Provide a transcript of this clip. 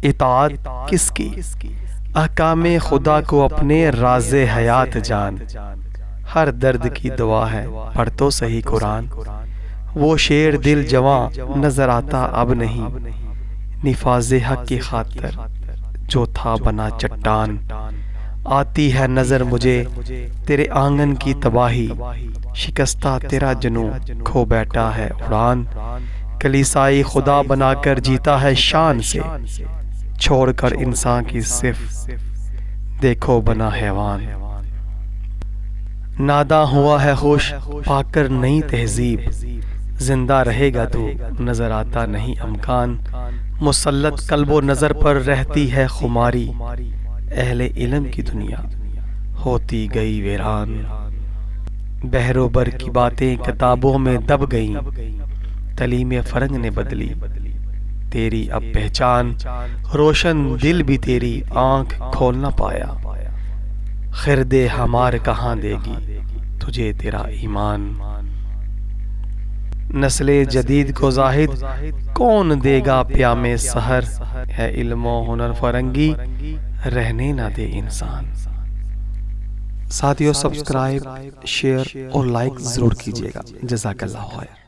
اطاعت کس کی؟ احکام خدا کو اپنے راز حیات جان، ہر درد کی دوا ہے پڑھ تو صحیح قرآن۔ وہ شیر دل جواں نظر آتا اب نہیں، نفاذ حق کی خاطر جو تھا بنا چٹان۔ آتی ہے نظر مجھے تیرے آنگن کی تباہی، شکستہ تیرا جنوں کھو بیٹھا ہے اڑان۔ کلیسائی خدا بنا کر جیتا ہے شان سے، چھوڑ کر انسان کی صف دیکھو بنا حیوان۔ ناداں ہوا ہے خوش پا کر نئی تہذیب، زندہ رہے گا تو نظر آتا نہیں امکان۔ مسلط قلب و نظر پر رہتی ہے خماری، اہل علم کی دنیا ہوتی گئی ویران۔ بحر و بر کی باتیں کتابوں میں دب گئیں، تعلیم فرنگ نے بدلی تیری اب پہچان۔ روشن دل بھی تیری آنکھ کھول نہ پایا، خرد ہمار کہاں دے گی تجھے تیرا ایمان۔ نسل جدید کو زاہد کون دے گا پیام سحر، ہے علم و ہنر فرنگی رہنے نہ دے انسان۔ ساتھیو سبسکرائب، شیئر اور لائک ضرور کیجیے گا۔ جزاک اللہ خیر۔